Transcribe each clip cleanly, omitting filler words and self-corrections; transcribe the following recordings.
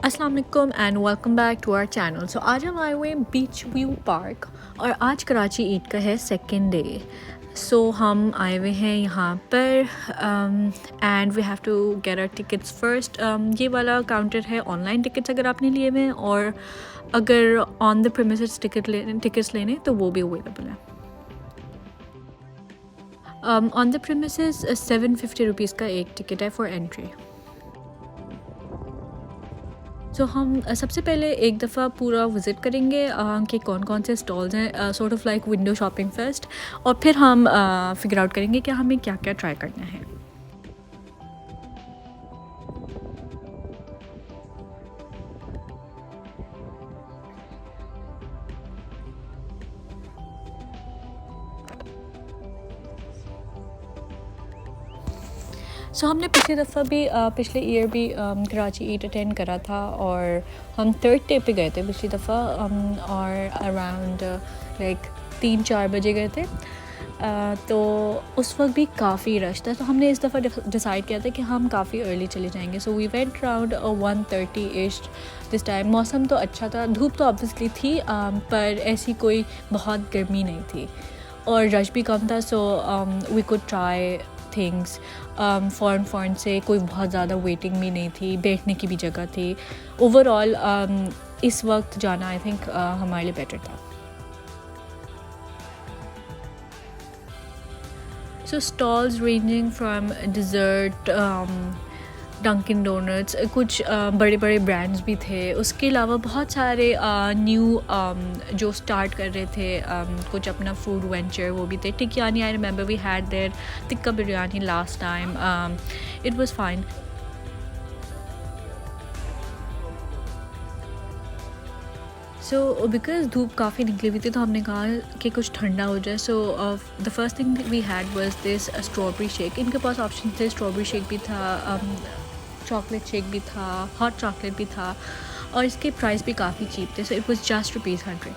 अस्सलाम वालेकुम and welcome back to our channel. So आज हम आए हुए हैं बीच व्यू पार्क और आज कराची ईद का है सेकंड डे। सो हम आए हुए हैं यहाँ पर and we have to get our tickets first. ये वाला काउंटर है ऑनलाइन टिकट्स अगर आपने लिए हुए हैं, और अगर ऑन द प्रीमिसेस टिकट्स लेने तो वो भी अवेलेबल है। ऑन द प्रीमिसेस 750 रुपीज़ का एक टिकट है फॉर एंट्री। तो हम सबसे पहले एक दफ़ा पूरा विज़िट करेंगे कि कौन कौन से स्टॉल्स हैं, sort of like window shopping first, और फिर हम फिगर आउट करेंगे कि हमें क्या क्या ट्राई करना है। सो हमने पिछली दफ़ा भी पिछले ईयर भी कराची ईद अटेंड करा था, और हम थर्ड डे पे गए थे पिछली दफ़ा, और अराउंड लाइक 3-4 बजे गए थे। तो उस वक्त भी काफ़ी रश था, तो हमने इस दफ़ा डिसाइड किया था कि हम काफ़ी अर्ली चले जाएंगे। सो वी वेंट अराउंड 1:30 इश दिस टाइम। मौसम तो अच्छा था, धूप तो ऑब्वियसली थी, पर ऐसी कोई बहुत गर्मी नहीं थी और रश भी कम था। So we could try things. फ़ॉरन से कोई बहुत ज़्यादा वेटिंग भी नहीं थी, बैठने की भी जगह थी। ओवरऑल इस वक्त जाना आई थिंक हमारे लिए बेटर था। So stalls ranging from dessert, Dunkin Donuts, कुछ बड़े बड़े ब्रांड्स भी थे। उसके अलावा बहुत सारे न्यू जो स्टार्ट कर रहे थे कुछ अपना फूड वेंचर, वो भी थे। टिकियानी, I remember we had there tikka biryani last time, it was fine. So because धूप काफ़ी निकली हुई थी, तो हमने कहा कि कुछ ठंडा हो जाए। So the first thing we had was this strawberry shake. इनके पास ऑप्शन थे, स्ट्रॉबेरी शेक भी था, चॉकलेट शेक भी था, हॉट चॉकलेट भी था, और इसके प्राइस भी काफ़ी चीप थे। So it was just ₹100।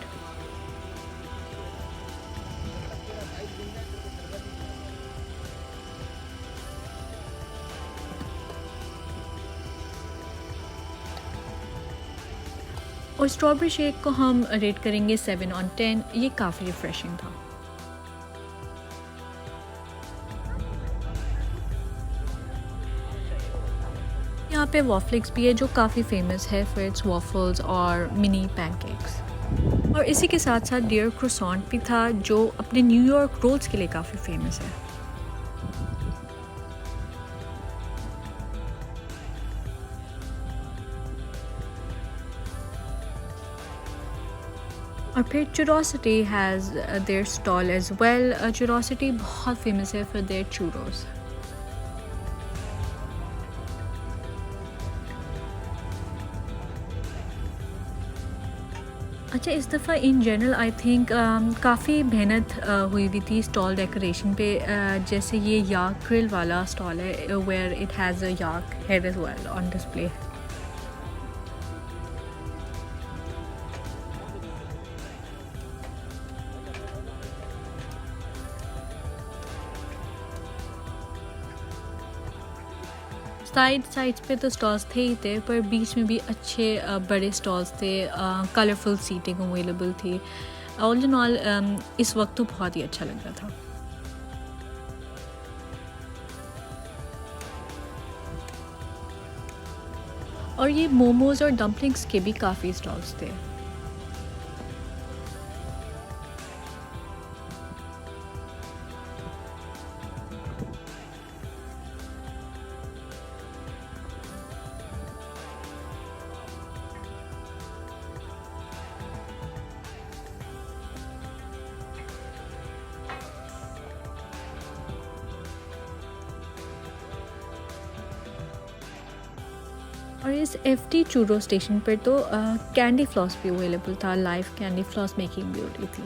और स्ट्रॉबेरी शेक को हम रेट करेंगे 7/10। ये काफ़ी रिफ़्रेशिंग था। यहाँ पे वॉफलिक्स भी है जो काफ़ी फेमस है फॉर इट्स वॉफल्स और मिनी पैनकेक्स। और इसी के साथ साथ डियर क्रोसॉन्ट भी था जो अपने न्यूयॉर्क रोल्स के लिए काफ़ी फेमस है। और फिर Curiosity has their stall as well. Curiosity बहुत फेमस है फॉर देयर चूरोस। अच्छा, इस दफ़ा इन जनरल आई थिंक काफ़ी मेहनत हुई हुई थी स्टॉल डेकोरेशन पे। जैसे ये याक ग्रिल वाला स्टॉल है where it has a yak head as well on display. Sides पे तो स्टॉल्स थे ही थे, पर बीच में भी अच्छे बड़े स्टॉल्स थे। कलरफुल सीटिंग अवेलेबल थी। ऑल इन ऑल इस वक्त तो बहुत ही अच्छा लग रहा था। और ये मोमोज़ और डम्पलिंग्स के भी काफ़ी स्टॉल्स थे। और इस FT चूरो स्टेशन पर तो कैंडी फ्लॉस भी अवेलेबल था। लाइव कैंडी फ्लॉस मेकिंग भी हो रही थी।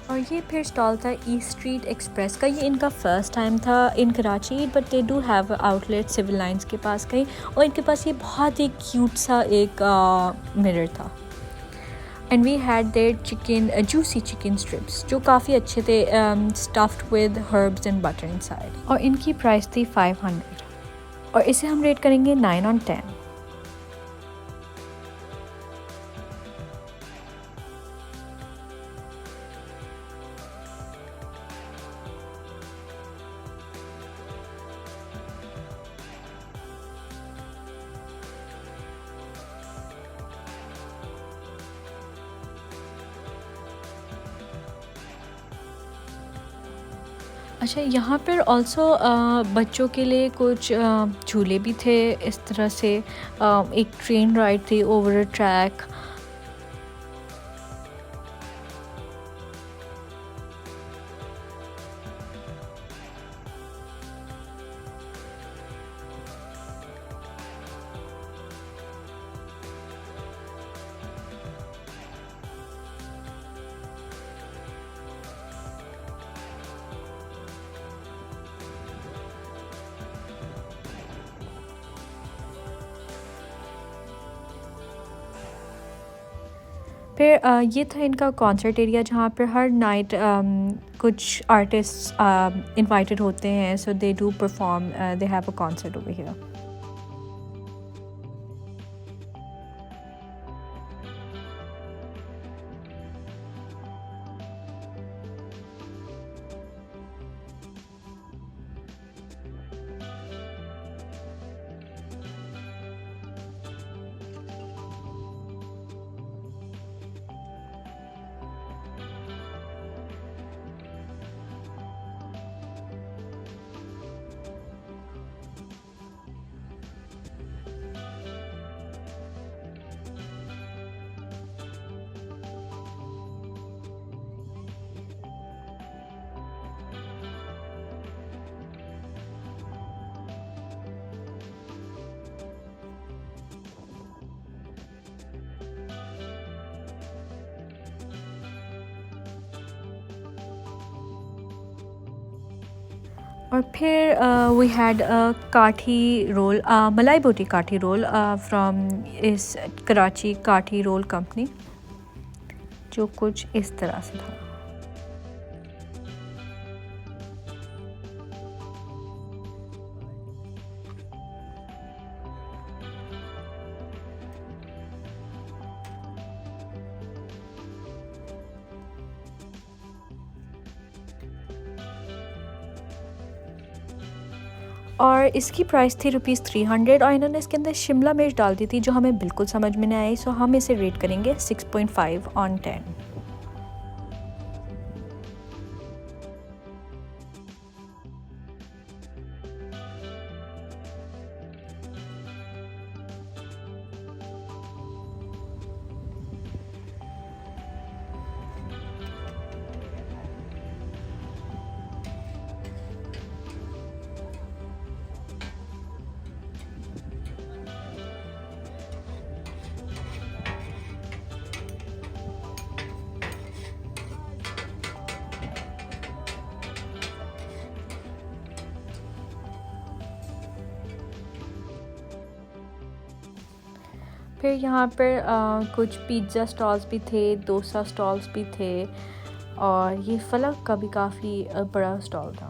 और ये फिर स्टॉल था ई स्ट्रीट एक्सप्रेस का। ये इनका फर्स्ट टाइम था in Karachi, but they do have outlet Civil Lines के पास कहीं, और इनके पास ये बहुत ही क्यूट सा एक मिरर था। And we had their chicken juicy chicken strips जो काफ़ी अच्छे थे, stuffed with herbs and butter inside, और इनकी प्राइस थी 500। और इसे हम रेट करेंगे 9/10। अच्छा, यहाँ पर ऑल्सो बच्चों के लिए कुछ झूले भी थे इस तरह से। एक ट्रेन राइड थी ओवर अ ट्रैक। फिर ये था इनका कॉन्सर्ट एरिया जहाँ पर हर नाइट कुछ आर्टिस्ट्स इनवाइटेड होते हैं, so they do perform, they have a concert over here. और फिर वी हैड काठी रोल, मलाई बोटी काठी रोल फ्रॉम इस कराची काठी रोल कंपनी, जो कुछ इस तरह से था। और इसकी प्राइस थी ₹300, और इन्होंने इसके अंदर शिमला मिर्च डाल दी थी जो हमें बिल्कुल समझ में नहीं आई, सो हम इसे रेट करेंगे 6.5 on 10। फिर यहाँ पर कुछ पिज़्ज़ा स्टॉल्स भी थे, डोसा स्टॉल्स भी थे, और ये फलक का भी काफ़ी बड़ा स्टॉल था।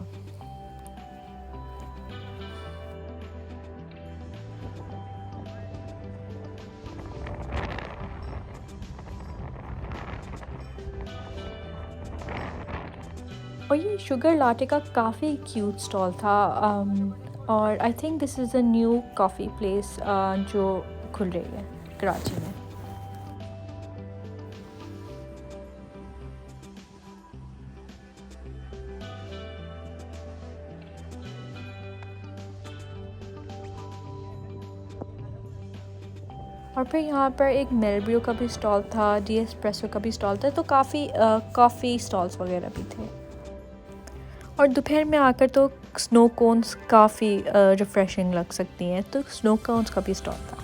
और ये शुगर लाटे का काफ़ी क्यूट स्टॉल था। और I think this is a new coffee place जो खुल रही है कराची में। और फिर यहाँ पर एक मेलब्रू का भी स्टॉल था, डी एस्प्रेसो का भी स्टॉल था, तो काफ़ी कॉफ़ी स्टॉल्स वगैरह भी थे। और दोपहर में आकर तो स्नो कोन्स काफ़ी रिफ़्रेशिंग लग सकती हैं, तो स्नो कोन्स का भी स्टॉल था।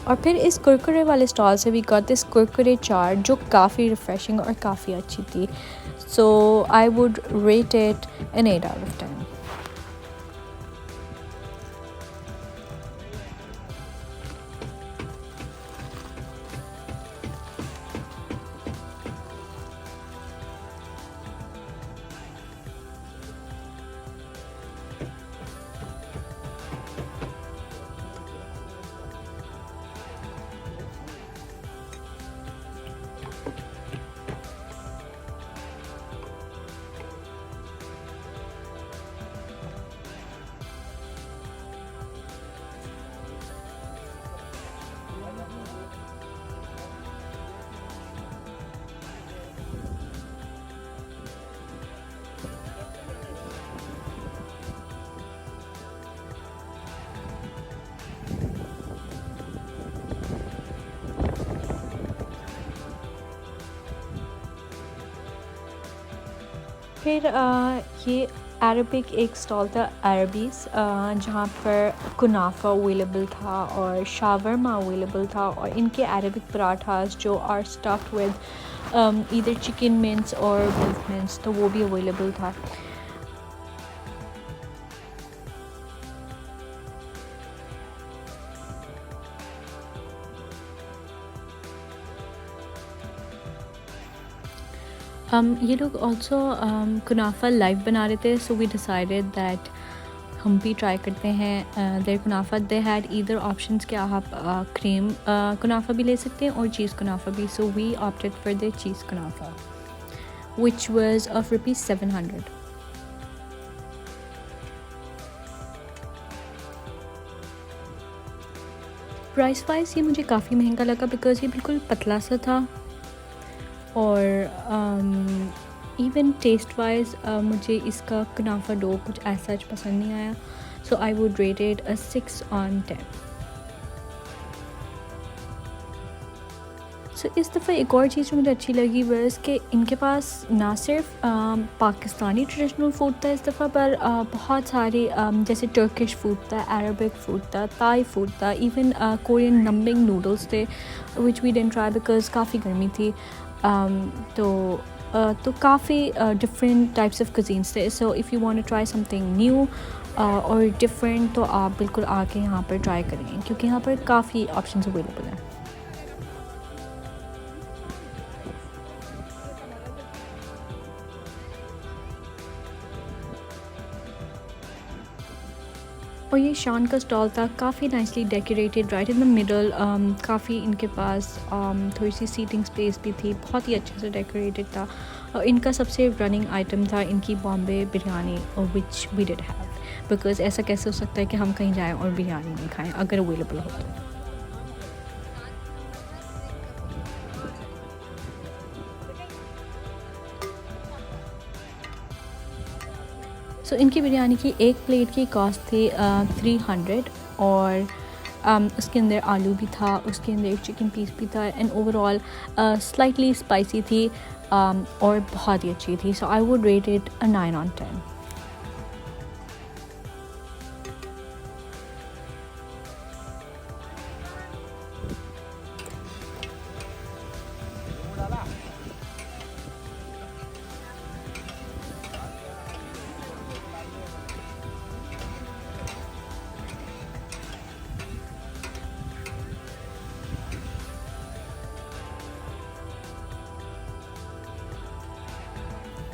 और फिर इस कुरकुरे वाले स्टॉल से भी गॉट दिस कुरकुरे चाट जो काफ़ी रिफ़्रेशिंग और काफ़ी अच्छी थी, so I would rate it an 8 out of 10। फिर ये अरबिक एक स्टॉल था अरबीज़, जहाँ पर कुनाफा अवेलेबल था और शावरमा अवेलेबल था, और इनके अरबिक पराठास जो are stuffed with either chicken mince और बीफ मिन्स, तो वो भी अवेलेबल था। ये लोग ऑल्सो कुनाफा लाइव बना रहे थे, सो वी डिसाइडेड दैट हम भी ट्राई करते हैं देर कुनाफा। दे हैड ईदर ऑप्शंस कि आप क्रीम कुनाफा भी ले सकते हैं और चीज़ कुनाफा भी, so we opted for the cheese कुनाफा which was of ₹700। Price wise ये मुझे काफ़ी महंगा लगा बिकॉज़ ये बिल्कुल पतला सा था, और इवन टेस्ट वाइज मुझे इसका कुनाफा डो कुछ ऐसा पसंद नहीं आया, so I would rate it a 6/10। सो इस दफ़ा एक और चीज़ जो मुझे अच्छी लगी वह कि इनके पास ना सिर्फ पाकिस्तानी ट्रेडिशनल फूड था इस दफ़ा, पर बहुत सारे जैसे टर्किश फूड था, अरबिक फूड था, थाई फूड था, इवन कोरियन नम्बिंग नूडल्स थे which we didn't try because काफ़ी गर्मी थी। तो काफ़ी डिफरेंट टाइप्स ऑफ कुजीन्स थे, so if you want to try something new और डिफरेंट तो आप बिल्कुल आके यहाँ पर ट्राई करें, क्योंकि यहाँ पर काफ़ी ऑप्शंस अवेलेबल हैं। और ये शान का स्टॉल था, काफ़ी nicely decorated right in the middle, काफ़ी इनके पास थोड़ी सी सीटिंग स्पेस भी थी, बहुत ही अच्छे से डेकोरेटेड था। और इनका सबसे रनिंग आइटम था इनकी Bombay biryani, which we did have, because ऐसा कैसे हो सकता है कि हम कहीं जाएं और बिरयानी नहीं खाएं अगर अवेलेबल हो तो। सो इनकी बिरयानी की एक प्लेट की कॉस्ट थी 300, और उसके अंदर आलू भी था, उसके अंदर एक चिकन पीस भी था, एंड ओवरऑल स्लाइटली स्पाइसी थी, और बहुत ही अच्छी थी, so I would rate it a 9/10।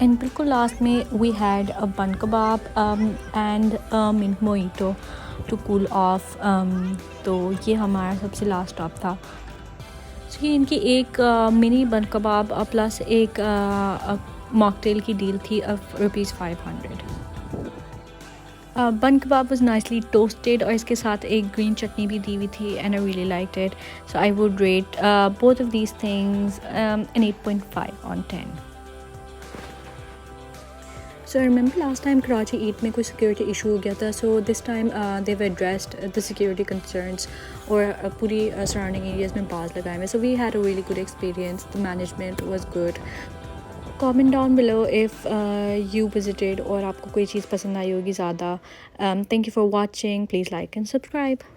And बिल्कुल लास्ट में we had a bun kebab and mint mojito to cool off, तो ये हमारा सबसे लास्ट स्टॉप था। सो ये इनकी एक मिनी बन कबाब प्लस एक मॉकटेल की डील थी ऑफ ₹500। बन कबाब वॉज नाइसली टोस्टेड और इसके साथ एक ग्रीन चटनी भी दी हुई थी, and I really liked it, so I would rate both of these things an 8.5/10। So I remember last time Karachi Eat में कोई security issue हो गया था, so this time they've addressed the security concerns और पूरी surrounding areas में bars लगाए हुए, so we had a really good experience, the management was good. Comment down below if you visited और आपको कोई चीज़ पसंद आई होगी ज़्यादा. Thank you for watching, please like and subscribe.